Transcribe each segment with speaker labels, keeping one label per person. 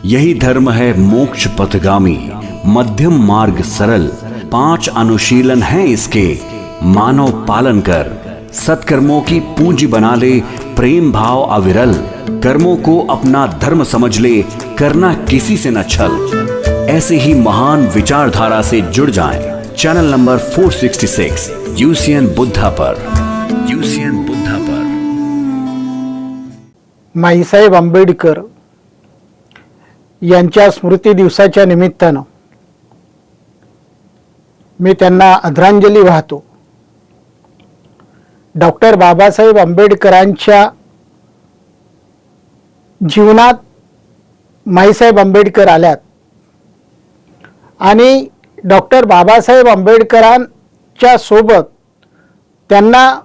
Speaker 1: यही धर्म है मोक्ष पथगामी, मध्यम मार्ग सरल। 5 अनुशीलन हैं इसके, मानव पालन कर। सत्कर्मों की पूंजी बना ले, प्रेम भाव अविरल। कर्मों को अपना धर्म समझ ले, करना किसी से न छल। ऐसे ही महान विचारधारा से जुड़ जाएं। चैनल नंबर 466 यूसीएन बुद्धा पर। यूसीएन बुद्धा पर।
Speaker 2: माईसाहेब आंबेडकर यांच्या स्मृती दिवसाच्या निमित्तानं मी त्यांना आदरांजली वाहतो। डॉक्टर बाबासाहेब आंबेडकरांच्या जीवनात माईसाहेब आंबेडकर आल्यात आणि डॉक्टर बाबासाहेब आंबेडकरांच्या सोबत त्यांना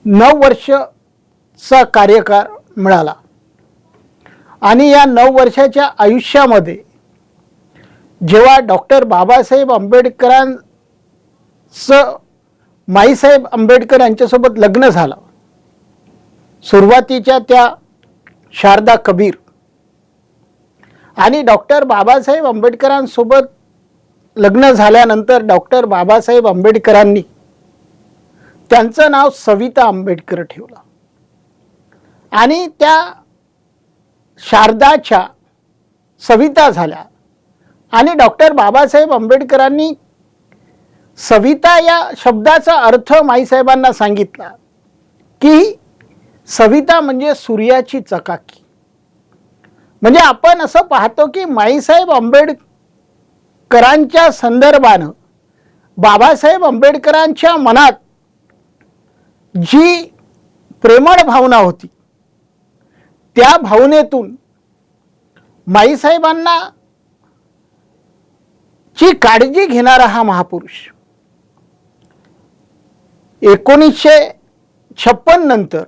Speaker 2: 9 वर्षाचा कार्यकाळ मिळाला आणि या 9 वर्षाच्या आयुष्यामध्ये जेव्हा डॉक्टर बाबासाहेब आंबेडकरांचं माईसाहेब आंबेडकर यांच्यासोबत लग्न झालं, सुरुवातीच्या त्या शारदा कबीर आणि डॉक्टर बाबासाहेब आंबेडकरांसोबत लग्न झाल्यानंतर डॉक्टर बाबासाहेब आंबेडकरांनी त्यांचं नाव सविता आंबेडकर ठेवलं आणि त्या शारदाच्या सविता झाल्या आणि डॉक्टर बाबासाहेब आंबेडकरांनी सविता या शब्दाचा अर्थ माईसाहेबांना सांगितला की सविता म्हणजे सूर्याची चकाकी। म्हणजे आपण असं पाहतो की माईसाहेब आंबेडकरांच्या संदर्भानं बाबासाहेब आंबेडकरांच्या मनात जी प्रेमळ भावना होती त्या भावनेतून माईसाहेबांना ची काळजी घेणारा हा महापुरुष 1956 नंतर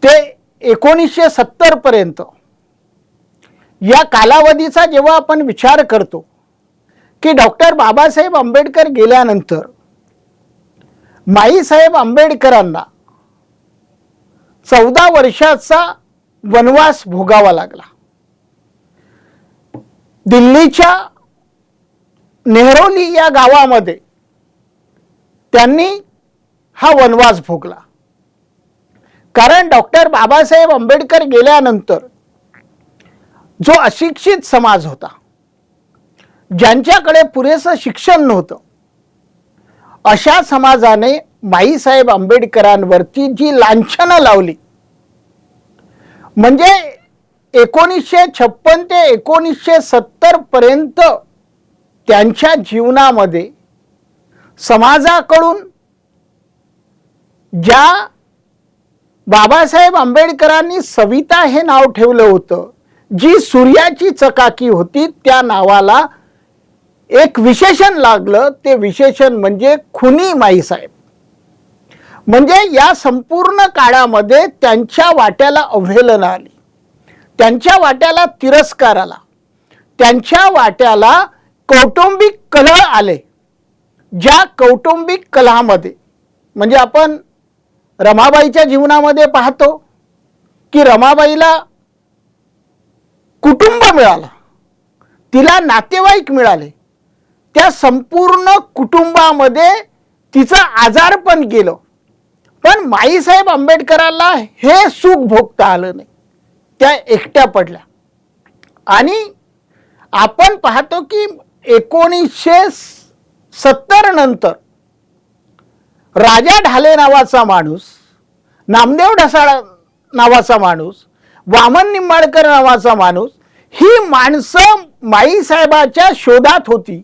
Speaker 2: ते 1970 पर्यंत या कालावधीचा जेव्हा आपण विचार करतो की डॉक्टर बाबासाहेब आंबेडकर गेल्यानंतर माईसाहेब आंबेडकरांना 14 वर्षाचा वनवास भोगावा लागला। दिल्लीच्या नेहरोली या गावामध्ये त्यांनी हा वनवास भोगला, कारण डॉक्टर बाबासाहेब आंबेडकर गेल्यानंतर जो अशिक्षित समाज होता, ज्यांच्याकडे पुरेसं शिक्षण नव्हतं, अशा समाजाने माईसाहेब आंबेडकरांवरती जी लांछनं लावली, म्हणजे 1956 ते 1970 पर्यंत त्यांच्या जीवनामध्ये समाजाकडून ज्या बाबासाहेब आंबेडकरांनी सविता हे नाव ठेवलं होतं, जी सूर्याची चकाकी होती, त्या नावाला एक विशेषण लागलं। ते विशेषण म्हणजे खुनी माईसाहेब। म्हणजे या संपूर्ण काळामध्ये त्यांच्या वाट्याला अवहेलना आली, त्यांच्या वाट्याला तिरस्कार आला, त्यांच्या वाट्याला कौटुंबिक कलह आले। ज्या कौटुंबिक कलहामध्ये म्हणजे आपण रमाबाईच्या जीवनामध्ये पाहतो की रमाबाईला कुटुंब मिळालं, तिला नातेवाईक मिळाले, त्या संपूर्ण कुटुंबामध्ये तिचं आजारपण गेलं, पण माईसाहेब आंबेडकरांना हे सुख भोगता आलं नाही, त्या एकट्या पडल्या। आणि आपण पाहतो की 1970 नंतर राजा ढाले नावाचा माणूस, नामदेव ढसाळ नावाचा माणूस, वामन निंबाळकर नावाचा माणूस, ही माणसं माईसाहेबाच्या शोधात होती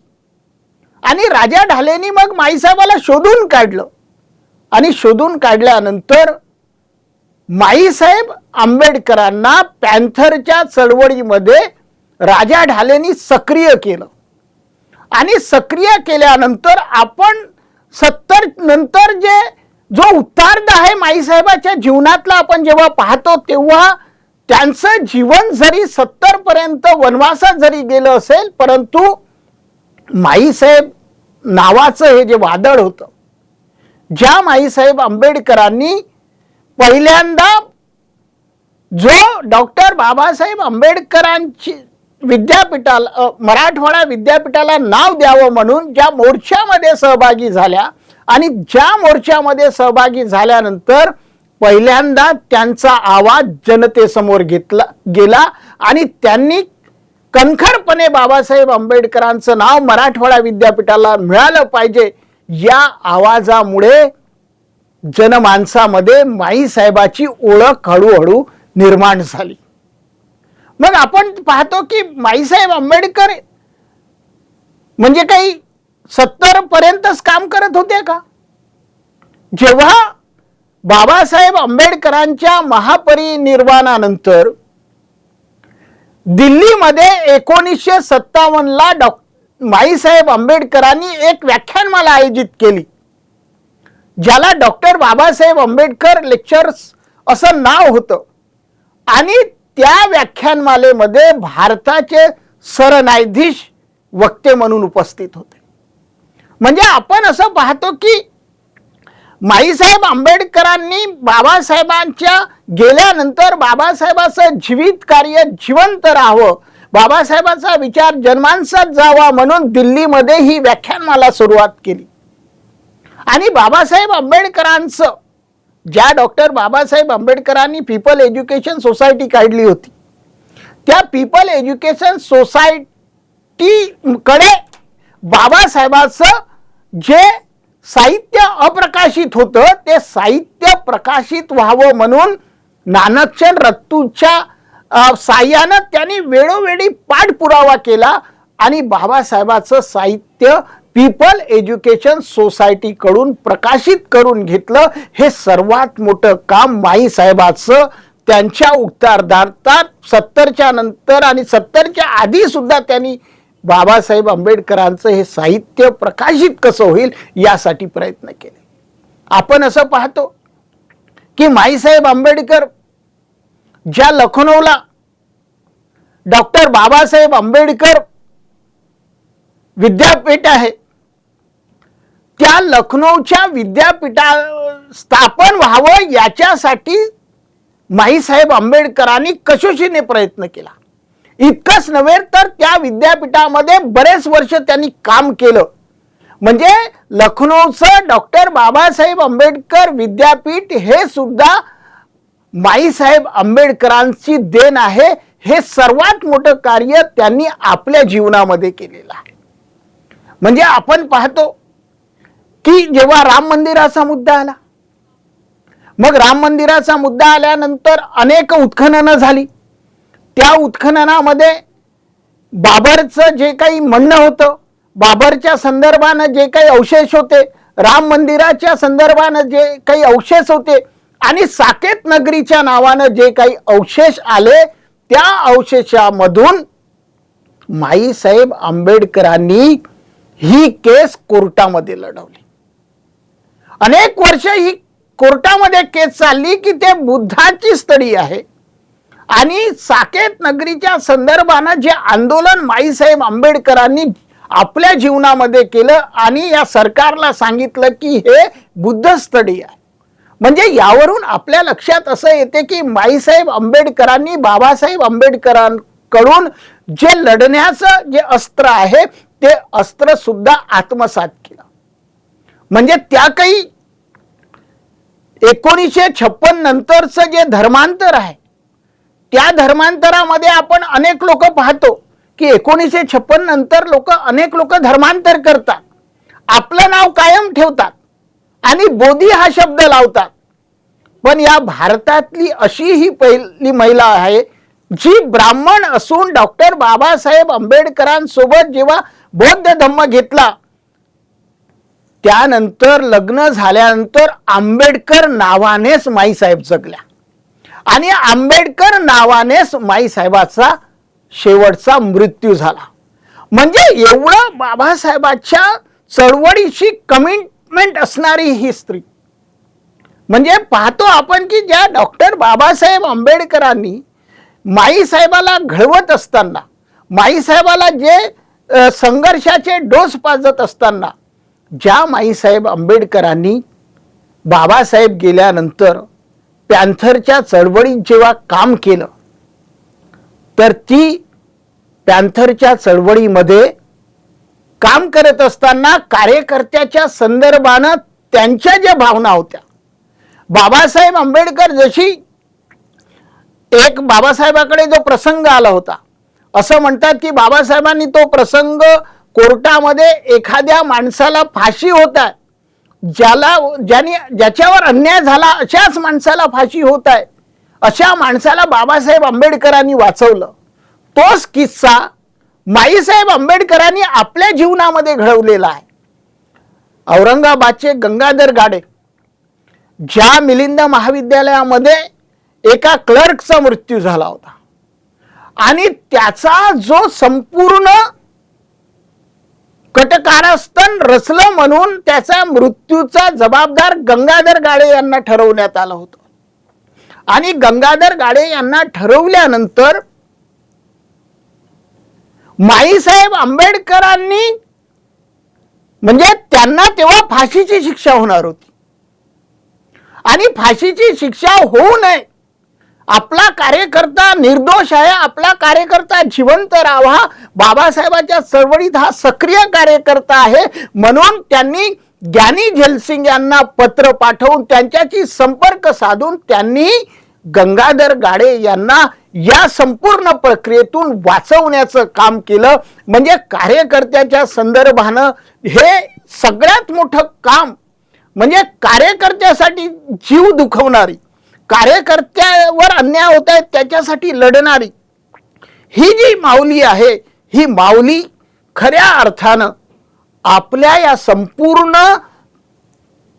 Speaker 2: आणि राजा ढालेनी मग माईसाहेबाला शोधून काढलं आणि शोधून काढल्यानंतर माईसाहेब आंबेडकरांना पॅन्थरच्या चळवळीमध्ये राजा ढालेनी सक्रिय केलं आणि सक्रिय केल्यानंतर आपण 70 नंतर जो उत्तरार्ध आहे माईसाहेबाच्या जीवनातला आपण जेव्हा पाहतो, तेव्हा त्यांचं जीवन जरी 70 पर्यंत वनवासात जरी गेलं असेल, परंतु माईसाहेब नावाचं हे जे वादळ होतं, ज्या माईसाहेब आंबेडकरांनी पहिल्यांदा जो डॉक्टर बाबासाहेब आंबेडकरांची विद्यापीठाला मराठवाडा विद्यापीठाला नाव द्यावं म्हणून ज्या मोर्चामध्ये सहभागी झाल्या आणि ज्या मोर्चामध्ये सहभागी झाल्यानंतर पहिल्यांदा त्यांचा आवाज जनतेसमोर घेतला गेला आणि त्यांनी कणखरपणे बाबासाहेब आंबेडकरांचं नाव मराठवाडा विद्यापीठाला मिळालं पाहिजे या आवाजामुळे जनमानसामध्ये माईसाहेबाची ओळख हळूहळू निर्माण झाली. मग आपण पाहतो की माईसाहेब आंबेडकर म्हणजे काही 70 पर्यंतच काम करत होते का? जेव्हा बाबासाहेब आंबेडकरांच्या महापरिनिर्वाणानंतर दिल्लीमध्ये 1957 ला माईसाहेब आंबेडकरांनी एक व्याख्यानमाला आयोजित केली ज्याला डॉक्टर बाबासाहेब आंबेडकर लेक्चर्स असं नाव होतं आणि त्या व्याख्यानमालेमध्ये भारताचे सरन्यायाधीश वक्ते म्हणून उपस्थित होते. म्हणजे आपण असं पाहतो की माईसाहेब आंबेडकरांनी बाबासाहेबांच्या गेल्यानंतर बाबासाहेबांचं जीवित कार्य जिवंत राहावं, बाबासाहेबांचा विचार जनमानसात जावा म्हणून दिल्लीमध्ये ही व्याख्यानमाला सुरुवात केली. आणि बाबासाहेब आंबेडकरांचं ज्या डॉक्टर बाबासाहेब आंबेडकरांनी पीपल एज्युकेशन सोसायटी काढली होती त्या पीपल एज्युकेशन सोसायटी कडे बाबासाहेबांचं जे साहित्य अप्रकाशित होतं ते साहित्य प्रकाशित व्हावं म्हणून नानकचंद रत्तूच्या साह्यानं त्यांनी वेळोवेळी पाठपुरावा केला आणि बाबासाहेबांचं साहित्य पीपल एज्युकेशन सोसायटी कडून प्रकाशित करून घेतलं. हे सर्वात मोठं काम माईसाहेबांचं त्यांच्या उत्तरार्धात 70च्या नंतर आणि 70च्या आधी सुद्धा त्यांनी बाबासाहेब आंबेडकरांचं हे साहित्य प्रकाशित कसं होईल यासाठी प्रयत्न केले. आपण असं पाहतो की माईसाहेब आंबेडकर ज्या लखनौला डॉक्टर बाबासाहेब आंबेडकर विद्यापीठ आहे त्या लखनौच्या विद्यापीठा स्थापन व्हावं याच्यासाठी माईसाहेब आंबेडकरांनी कसोशीने प्रयत्न केला. इतकंच नव्हे तर त्या विद्यापीठामध्ये बरेच वर्ष त्यांनी काम केलं. म्हणजे लखनौचं डॉक्टर बाबासाहेब आंबेडकर विद्यापीठ हे सुद्धा माईसाहेब आंबेडकरांची देण आहे. हे सर्वात मोठं कार्य त्यांनी आपल्या जीवनामध्ये केलेलं आहे. म्हणजे आपण पाहतो की जेव्हा राम मंदिराचा मुद्दा आला मग राम मंदिराचा मुद्दा आल्यानंतर अनेक उत्खननं झाली. त्या उत्खननामध्ये बाबरचं जे काही म्हणणं होतं, बाबरच्या संदर्भानं जे काही अवशेष होते, राम मंदिराच्या संदर्भानं जे काही अवशेष होते आणि साकेत नगरीच्या नावानं जे काही अवशेष आले त्या अवशेषामधून माईसाहेब आंबेडकरांनी ही केस कोर्टामध्ये लढवली. अनेक वर्ष ही कोर्टामध्ये केस चालली की ते बुद्धाची स्थळी आहे आणि साकेत नगरीच्या संदर्भानं जे आंदोलन माईसाहेब आंबेडकरांनी आपल्या जीवनामध्ये केलं आणि या सरकारला सांगितलं की हे बुद्ध स्थळी आहे. म्हणजे यावरून आपल्या लक्षात असं येते की माईसाहेब आंबेडकरांनी बाबासाहेब आंबेडकरांकडून जे लढण्याचं जे अस्त्र आहे ते अस्त्र सुद्धा आत्मसात केलं. म्हणजे त्या काही 1956 नंतरचं जे धर्मांतर आहे त्या धर्मांतरामध्ये आपण अनेक लोक पाहतो की 1956 नंतर अनेक लोक धर्मांतर करतात, आपलं नाव कायम ठेवतात आणि बोधी हा शब्द लावतात. पण या भारतातली अशी ही पहिली महिला आहे जी ब्राह्मण असून डॉक्टर बाबासाहेब आंबेडकरांसोबत जेव्हा बौद्ध धम्म घेतला त्यानंतर लग्न झाल्यानंतर आंबेडकर नावानेच माईसाहेब जगल्या आणि आंबेडकर नावानेच माईसाहेबाचा शेवटचा मृत्यू झाला. म्हणजे एवढं बाबासाहेबांच्या चळवळीशी कमिटमेंट असणारी ही स्त्री. म्हणजे पाहतो आपण की ज्या डॉक्टर बाबासाहेब आंबेडकरांनी माईसाहेबाला घडवत असताना, माईसाहेबाला जे संघर्षाचे डोस पाजत असताना ज्या माईसाहेब आंबेडकरांनी बाबासाहेब गेल्यानंतर पॅन्थरच्या चळवळीत जेव्हा काम केलं तर ती पॅन्थरच्या चळवळीमध्ये काम करत असताना कार्यकर्त्याच्या संदर्भानं त्यांच्या ज्या भावना होत्या, बाबासाहेब आंबेडकर जशी एक बाबासाहेबाकडे जो प्रसंग आला होता, असं म्हणतात की बाबासाहेबांनी तो प्रसंग कोर्टामध्ये एखाद्या माणसाला फाशी होत आहे, ज्याच्यावर अन्याय झाला अशाच माणसाला फाशी होत आहे, अशा माणसाला बाबासाहेब आंबेडकरांनी वाचवलं. तोच किस्सा माईसाहेब आंबेडकरांनी आपल्या जीवनामध्ये घडवलेला आहे. औरंगाबादचे गंगाधर गाडे ज्या मिलिंद महाविद्यालयामध्ये एका क्लर्कचा मृत्यू झाला होता आणि त्याचा जो संपूर्ण कटकारस्थान रचलं म्हणून त्याचा मृत्यूचा जबाबदार गंगाधर गाडे यांना ठरवण्यात आलं होतं. आणि गंगाधर गाडे यांना ठरवल्यानंतर माईसाहेब आंबेडकरांनी म्हणजे त्यांना तेव्हा फाशीची शिक्षा होणार होती आणि फाशीची शिक्षा होऊ नये, आपला कार्यकर्ता निर्दोष आहे, आपला कार्यकर्ता जिवंत राहावा, बाबासाहेबांच्या चळवळीत हा सक्रिय कार्यकर्ता आहे, म्हणून त्यांनी ज्ञानी झैल यांना पत्र पाठवून त्यांच्याशी संपर्क साधून त्यांनी गंगाधर गाडे यांना या संपूर्ण प्रक्रियेतून वाचवण्याचं काम केलं. म्हणजे कार्यकर्त्याच्या संदर्भानं हे सगळ्यात मोठं काम म्हणजे कार्यकर्त्यासाठी जीव दुखवणारी, कार्यकर्त्यावर अन्याय होत आहे त्याच्यासाठी लढणारी ही जी माऊली आहे, ही माऊली खऱ्या अर्थानं आपल्या या संपूर्ण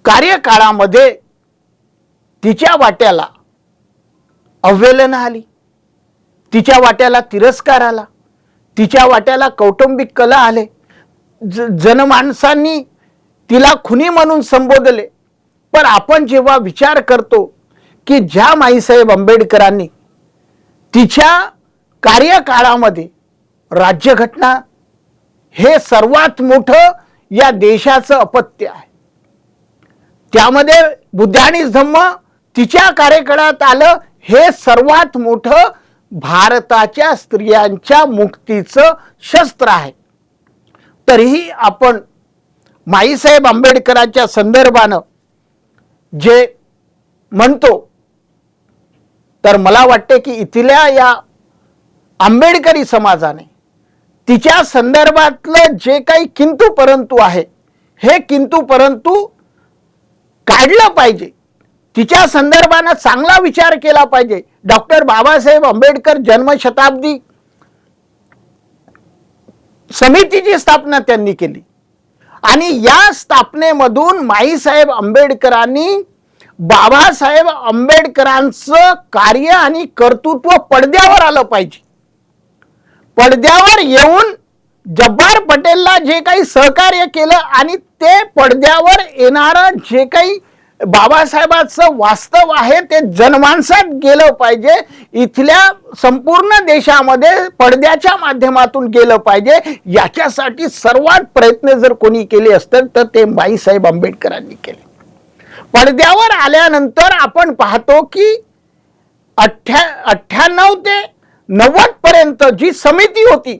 Speaker 2: कार्यकाळामध्ये तिच्या वाट्याला अवहेलना आली, तिच्या वाट्याला तिरस्कार आला, तिच्या वाट्याला कौटुंबिक कलह आले, जनमानसांनी तिला खुनी म्हणून संबोधले. पण आपण जेव्हा विचार करतो की ज्या माईसाहेब आंबेडकरांनी तिच्या कार्यकाळामध्ये राज्यघटना हे सर्वात मोठं या देशाचं अपत्य आहे, त्यामध्ये बुद्ध आणि धम्म तिच्या कार्यकाळात आलं, हे सर्वात मोठं भारताच्या स्त्रियांच्या मुक्तीचं शस्त्र आहे. तरीही आपण माईसाहेब आंबेडकरांच्या संदर्भानं जे म्हणतो तर मला वाटते की इथल्या या आंबेडकरी समाजाने तिच्या संदर्भातलं जे काही किंतु परंतु आहे हे किंतु परंतु काढलं पाहिजे, तिच्या संदर्भानं चांगला विचार केला पाहिजे. डॉक्टर बाबासाहेब आंबेडकर जन्मशताब्दी समितीची स्थापना त्यांनी केली आणि या स्थापनेमधून माईसाहेब आंबेडकरांनी बाबासाहेब आंबेडकरांचं कार्य आणि कर्तृत्व पडद्यावर आलं पाहिजे. पडद्यावर येऊन जब्बार पटेलला जे काही सहकार्य केलं आणि ते पडद्यावर येणारं जे काही बाबासाहेबांचं वास्तव आहे ते जनमानसात गेलं पाहिजे, इथल्या संपूर्ण देशामध्ये पडद्याच्या माध्यमातून गेलं पाहिजे. याच्यासाठी सर्वात प्रयत्न जर कोणी केले असतील तर ते माईसाहेब आंबेडकरांनी केले. पडद्यावर आल्यानंतर आपण पाहतो की 98 ते 90 पर्यंत जी समिती होती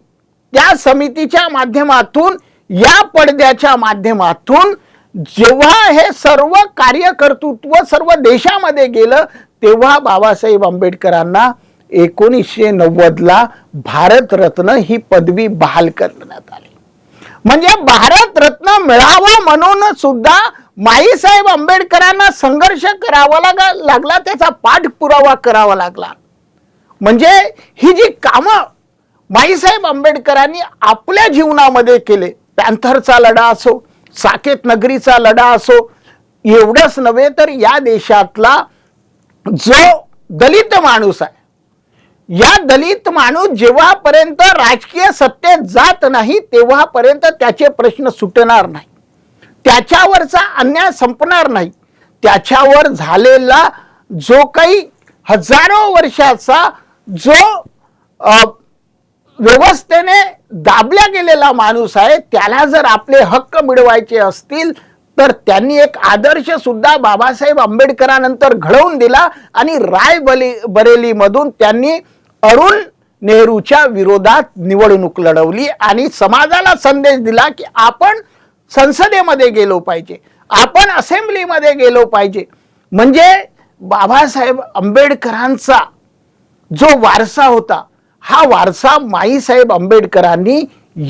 Speaker 2: त्या समितीच्या माध्यमातून या पडद्याच्या माध्यमातून जेव्हा हे सर्व कार्यकर्तृत्व सर्व देशामध्ये गेलं तेव्हा बाबासाहेब आंबेडकरांना 1990ला भारतरत्न ही पदवी बहाल करण्यात आली. म्हणजे भारतरत्न मिळावं म्हणून सुद्धा माईसाहेब आंबेडकरांना संघर्ष करावा लागला, त्याचा पाठपुरावा करावा लागला. म्हणजे ही जी कामं माईसाहेब आंबेडकरांनी आपल्या जीवनामध्ये केले, पॅन्थरचा लढा असो, साकेत नगरीचा लढा असो, एवढंच नव्हे तर या देशातला जो दलित माणूस आहे, या दलित माणूस जेव्हापर्यंत राजकीय सत्तेत जात नाही तेव्हापर्यंत त्याचे प्रश्न सुटणार नाही, त्याच्यावरचा अन्याय संपणार नाही. त्याच्यावर झालेला जो काही हजारो वर्षाचा जो व्यवस्थेने दाबल्या गेलेला माणूस आहे त्याला जर आपले हक्क मिळवायचे असतील तर त्यांनी एक आदर्श सुद्धा बाबासाहेब आंबेडकरांनंतर घडवून दिला आणि बरेली मधून त्यांनी अरुण नेहरूच्या विरोधात निवडणूक लढवली आणि समाजाला संदेश दिला की आपण संसदेमध्ये गेलो पाहिजे, आपण असेंब्लीमध्ये गेलो पाहिजे. म्हणजे बाबासाहेब आंबेडकरांचा जो वारसा होता, हा वारसा माईसाहेब आंबेडकरांनी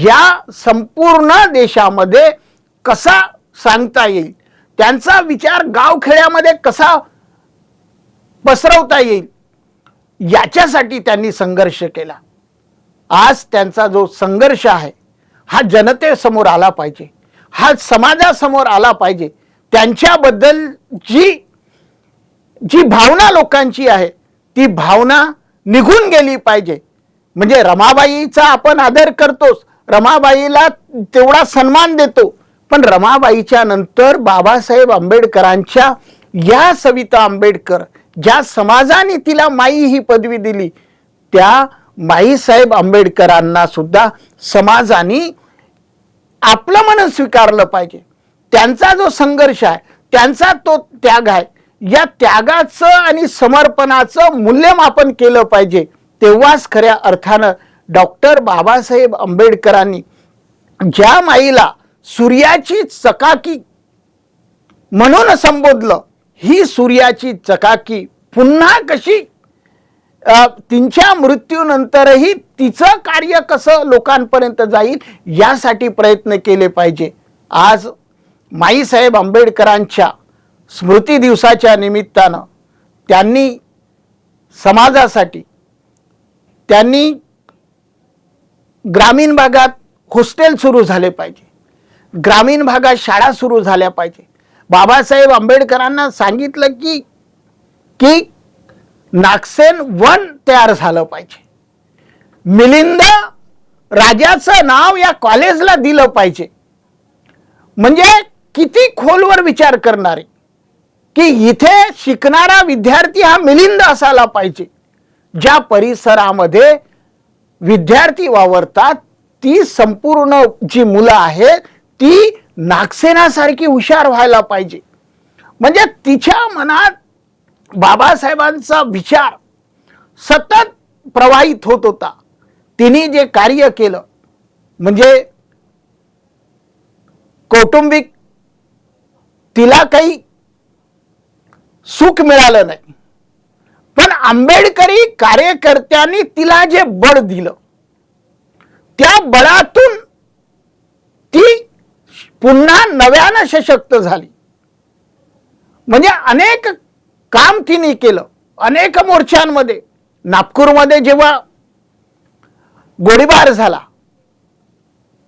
Speaker 2: या संपूर्ण देशामध्ये कसा सांगता येईल, त्यांचा विचार गावखेड्यामध्ये कसा पसरवता येईल, याच्यासाठी त्यांनी संघर्ष केला. आज त्यांचा जो संघर्ष आहे हा जनतेसमोर आला पाहिजे, हा समाजासमोर आला पाहिजे. त्यांच्याबद्दल जी भावना लोकांची आहे ती भावना निघून गेली पाहिजे. म्हणजे रमाबाईचा आपण आदर करतोच, रमाबाईला तेवढा सन्मान देतो, पण रमाबाईच्या नंतर बाबासाहेब आंबेडकरांच्या या सविता आंबेडकर, ज्या समाजाने तिला माई ही पदवी दिली, त्या माईसाहेब आंबेडकरांना सुद्धा समाजाने आपलं म्हणून स्वीकारलं पाहिजे. त्यांचा जो संघर्ष आहे, त्यांचा तो त्याग आहे, या त्यागाचं आणि समर्पणाचं मूल्यमापन केलं पाहिजे. तेव्हाच खऱ्या अर्थानं डॉक्टर बाबासाहेब आंबेडकरांनी ज्या माईला सूर्याची चकाकी म्हणून संबोधलं, ही सूर्याची चकाकी पुन्हा कशी तिच्या मृत्यूनंतरही तिचं कार्य कसं लोकांपर्यंत जाईल, यासाठी प्रयत्न केले पाहिजे. आज माईसाहेब आंबेडकरांच्या स्मृती दिवसाच्या निमित्तानं त्यांनी समाजासाठी, त्यांनी ग्रामीण भागात हॉस्टेल सुरू झाले पाहिजे, ग्रामीण भागात शाळा सुरू झाल्या पाहिजे. बाबासाहेब आंबेडकरांना सांगितलं की नागसेन वन तयार झालं पाहिजे, मिलिंद राजाचं नाव या कॉलेजला दिलं पाहिजे. म्हणजे किती खोलवर विचार करणारे की इथे शिकणारा विद्यार्थी हा मिलिंद असायला पाहिजे. ज्या परिसरामध्ये विद्यार्थी वावरतात ती संपूर्ण जी मुलं आहेत ती नागसेनासारखी हुशार व्हायला पाहिजे. म्हणजे तिच्या मनात बाबासाहेबांचा विचार सतत प्रवाहित होत होता. तिने जे कार्य केलं, म्हणजे कौटुंबिक तिला काही सुख मिळालं नाही, पण आंबेडकरी कार्यकर्त्यांनी तिला जे बळ दिलं, त्या बळातून ती पुन्हा नव्यानं सशक्त झाली. म्हणजे अनेक काम तिने केलं, अनेक मोर्चांमध्ये. नागपूरमध्ये जेव्हा गोळीबार झाला,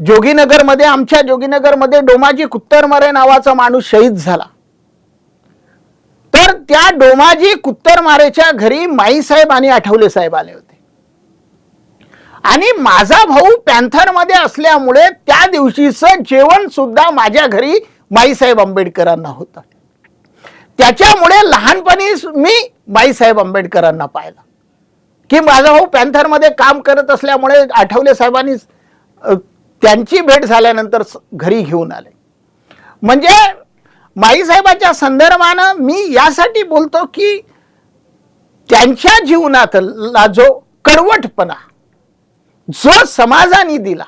Speaker 2: जोगीनगरमध्ये, आमच्या जोगीनगरमध्ये डोमाजी कुत्तरमारे नावाचा माणूस शहीद झाला, तर त्या डोमाजी कुत्तरमारेच्या घरी माईसाहेब आणि आठवले साहेब आले होते. आणि माझा भाऊ पॅन्थरमध्ये असल्यामुळे त्या दिवशीचं जेवण सुद्धा माझ्या घरी माईसाहेब आंबेडकरांना होतं. त्याच्यामुळे लहानपणी मी माईसाहेब आंबेडकरांना पाहिलं की माझा भाऊ पॅन्थरमध्ये काम करत असल्यामुळे आठवले साहेबांनी त्यांची भेट झाल्यानंतर घरी घेऊन आले. म्हणजे माईसाहेबाच्या संदर्भानं मी यासाठी बोलतो की त्यांच्या जीवनातला जो कडवटपणा जो समाजाने दिला,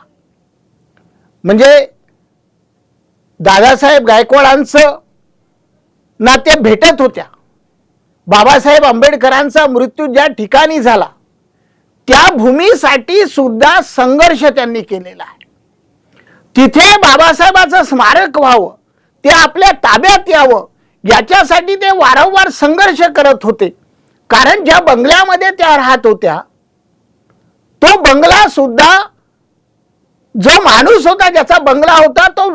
Speaker 2: म्हणजे दादासाहेब गायकवाडांचं ना ते भेटत होत्या, बाबासाहेब आंबेडकरांचा मृत्यू ज्या ठिकाणी झाला त्या भूमीसाठी सुद्धा संघर्ष त्यांनी केलेला आहे. तिथे बाबासाहेबांचं स्मारक व्हावं, ते आपल्या ताब्यात यावं, याच्यासाठी ते वारंवार संघर्ष करत होते. कारण ज्या बंगल्यामध्ये त्या राहत होत्या तो बंगला सुद्धा, जो माणूस होता ज्याचा बंगला होता तो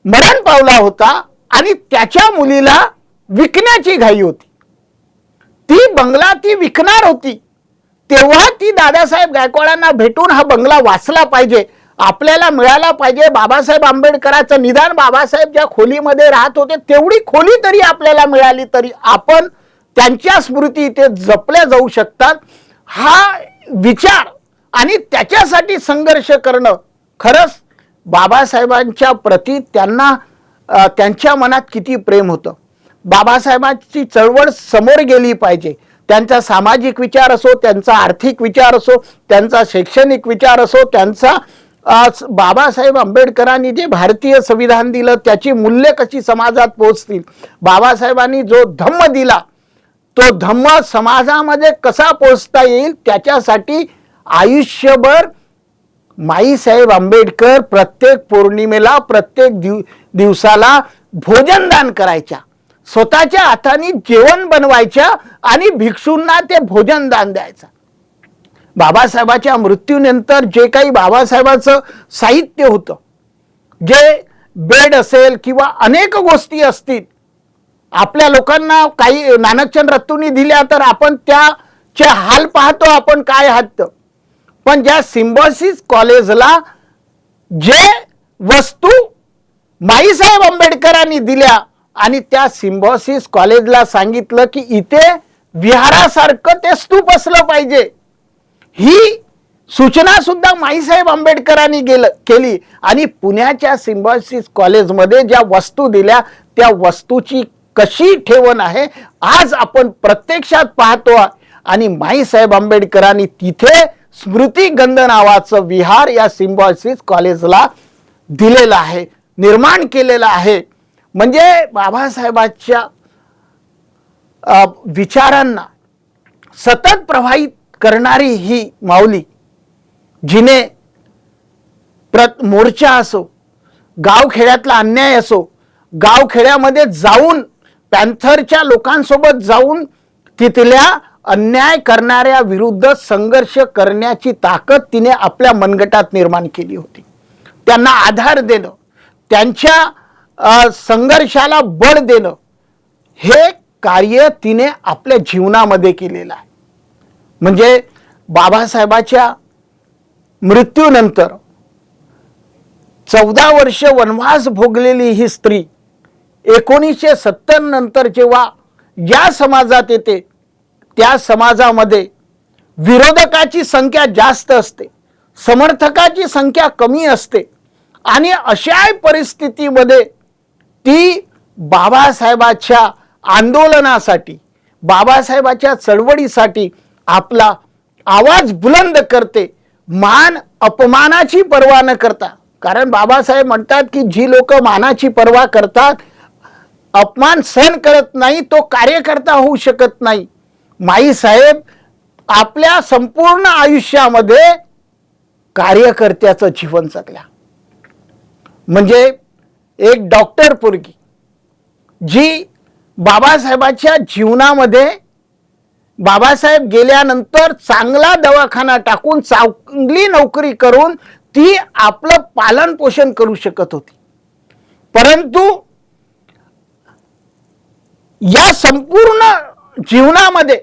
Speaker 2: मरण पावला होता आणि त्याच्या मुलीला विकण्याची घाई होती. ती बंगला ती विकणार होती. तेव्हा ती दादासाहेब गायकवाडांना भेटून हा बंगला वाचला पाहिजे, आपल्याला मिळाला पाहिजे. बाबासाहेब आंबेडकरांचं निदान बाबासाहेब ज्या खोलीमध्ये राहत होते तेवढी खोली तरी आपल्याला मिळाली तरी आपण त्यांच्या स्मृती इथे जपल्या जाऊ शकतात, हा विचार आणि त्याच्यासाठी संघर्ष करणं खरंच बाबासाहेबांच्या प्रती त्यांना त्यांच्या मनात किती प्रेम होतं. बाबासाहेबांची चळवळ समोर गेली पाहिजे. त्यांचा सामाजिक विचार असो, त्यांचा आर्थिक विचार असो, त्यांचा शैक्षणिक विचार असो, त्यांचा बाबासाहेब आंबेडकरांनी जे भारतीय संविधान दिलं त्याची मूल्य कशी समाजात पोहोचतील, बाबासाहेबांनी जो धम्म दिला तो धम्म समाजामध्ये कसा पोहोचता येईल, त्याच्यासाठी आयुष्यभर माईसाहेब आंबेडकर प्रत्येक पौर्णिमेला प्रत्येक दिवसाला भोजनदान करायच्या, स्वतःच्या हाताने जेवण बनवायच्या आणि भिक्षूंना ते भोजनदान द्यायचं. बाबासाहेबाच्या मृत्यूनंतर जे काही बाबासाहेबाचं साहित्य होतं, जे बेड असेल किंवा अनेक गोष्टी असतील, आपल्या लोकांना काही नानकचंद रत्तूंनी दिल्या तर आपण त्याचे हाल पाहतो, आपण काय हात. पण ज्या सिम्बॉयसिस कॉलेजला जे वस्तू माईसाहेब आंबेडकरांनी दिल्या आणि त्या सिम्बॉयसिस कॉलेजला सांगितलं की इथे विहारासारखं ते स्तूप असलं पाहिजे, ही सूचना सुद्धा माईसाहेब आंबेडकरांनी केली. आणि पुण्याच्या सिम्बॉयसिस कॉलेजमध्ये ज्या वस्तू दिल्या त्या वस्तूची कशी ठेवण आहे आज आपण प्रत्यक्षात पाहतो. आणि माईसाहेब आंबेडकरांनी तिथे स्मृती गंध नावाचं विहार या सिम्बॉयसिस कॉलेजला दिलेलं आहे, निर्माण केलेलं आहे. म्हणजे बाबासाहेबांच्या विचारांना सतत प्रभावित करणारी ही माऊली, जिने मोर्चा असो, गावखेड्यातला अन्याय असो, गावखेड्यामध्ये जाऊन पॅन्थरच्या लोकांसोबत जाऊन तिथल्या अन्याय करणाऱ्या विरुद्ध संघर्ष करण्याची ताकद तिने आपल्या मनगटात निर्माण केली होती. त्यांना आधार देणं, त्यांच्या संघर्षाला बळ देणं, हे कार्य तिने आपल्या जीवनामध्ये केलेलं आहे. म्हणजे बाबासाहेबाच्या मृत्यूनंतर 14 वर्ष वनवास भोगलेली ही स्त्री 1970 नंतर जेव्हा या समाजात येते, त्या समाजामध्ये विरोधकाची संख्या जास्त असते, समर्थकाची संख्या कमी असते. आणि अशा परिस्थितीमध्ये ती बाबासाहेबाच्या आंदोलनासाठी, बाबासाहेबाच्या चळवळीसाठी आपला आवाज बुलंद करते, मान अपमानाची पर्वा न करता. कारण बाबासाहेब म्हणतात की जी लोक मानाची पर्वा करतात, अपमान सहन करत नाही, तो कार्यकर्ता होऊ शकत नाही. माईसाहेब आपल्या संपूर्ण आयुष्यामध्ये कार्यकर्त्याचं जीवन जगल्या. म्हणजे एक डॉक्टर पोरगी जी बाबासाहेबाच्या जीवनामध्ये, बाबासाहेब गेल्यानंतर चांगला दवाखाना टाकून चांगली नोकरी करून ती आपलं पालन पोषण करू शकत होती. परंतु या संपूर्ण जीवनामध्ये,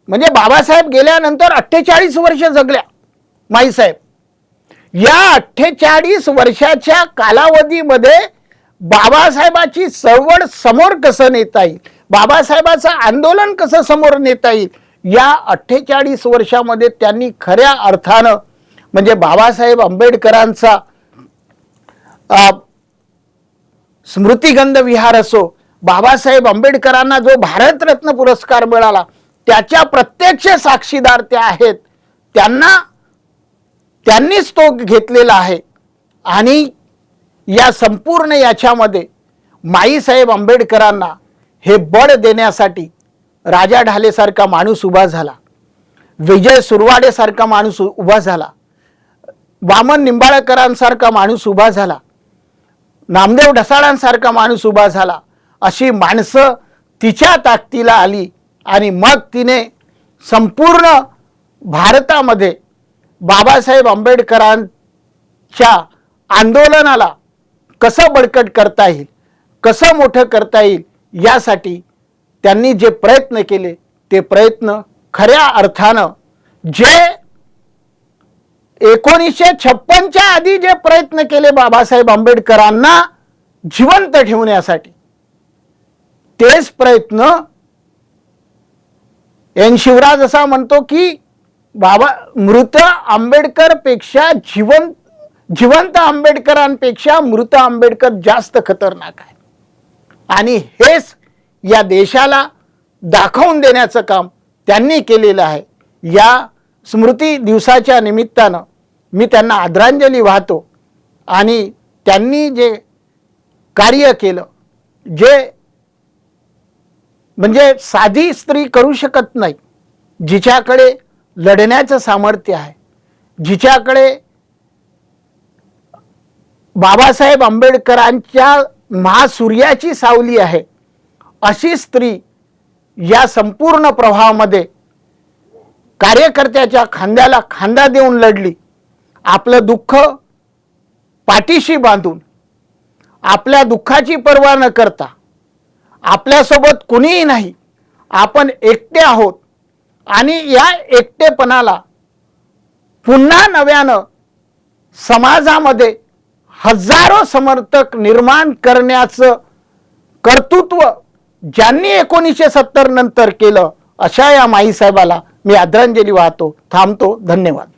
Speaker 2: म्हणजे बाबासाहेब गेल्यानंतर 48 वर्ष जगल्या माईसाहेब. या 48 वर्षाच्या कालावधीमध्ये बाबासाहेबाची चळवळ समोर कसं नेता येईल, बाबासाहेबाचं आंदोलन कसं समोर नेता येईल, या 48 वर्षामध्ये त्यांनी खऱ्या अर्थानं, म्हणजे बाबासाहेब आंबेडकरांचा स्मृतिगंध विहार असो, बाबासाहेब आंबेडकरांना जो भारतरत्न पुरस्कार मिळाला त्याच्या प्रत्यक्ष साक्षीदार त्या आहेत. त्यांनीच तो घेतलेला आहे. आणि या संपूर्ण याच्यामध्ये माईसाहेब आंबेडकरांना हे बळ देण्यासाठी राजा ढालेसारखा माणूस उभा झाला, विजय सुरवाडेसारखा माणूस उभा झाला, वामन निंबाळकरांसारखा माणूस उभा झाला, नामदेव ढसाळांसारखा माणूस उभा झाला. अशी माणसं तिच्या ताकदीला आली आणि मग तिने संपूर्ण भारतामध्ये बाबासाहेब आंबेडकरांच्या आंदोलनाला कसं बळकट करता येईल, कसं मोठं करता येईल, यासाठी त्यांनी जे प्रयत्न केले ते प्रयत्न खऱ्या अर्थानं जे 1956च्या आधी जे प्रयत्न केले बाबासाहेब आंबेडकरांना जिवंत ठेवण्यासाठी, तेच प्रयत्न एन शिवराज असा म्हणतो की बाबा मृत आंबेडकर पेक्षा जिवंत आंबेडकरांपेक्षा मृत आंबेडकर जास्त खतरनाक आहे. आणि हेच या देशाला दाखवून देण्याचं काम त्यांनी केलेलं आहे. या स्मृती दिवसाच्या निमित्तानं मी त्यांना आदरांजली वाहतो. आणि त्यांनी जे कार्य केलं, जे म्हणजे साधी स्त्री करू शकत नाही, जिच्याकडे लढण्याचं सामर्थ्य आहे, जिच्याकडे बाबासाहेब आंबेडकरांच्या महासूर्याची सावली आहे, अशी स्त्री या संपूर्ण प्रवाहामध्ये कार्यकर्त्याच्या खांद्याला खांदा देऊन लढली. आपलं दुःख पाठीशी बांधून, आपल्या दुःखाची पर्वा न करता, आपल्यासोबत कुणीही नाही, आपण एकटे आहोत आणि या एकटेपणाला पुन्हा नव्यानं समाजामध्ये हजारो समर्थक निर्माण करण्याचं कर्तृत्व ज्यांनी 1970 नंतर केलं, अशा या माईसाहेबाला मी आदरांजली वाहतो. थांबतो. धन्यवाद.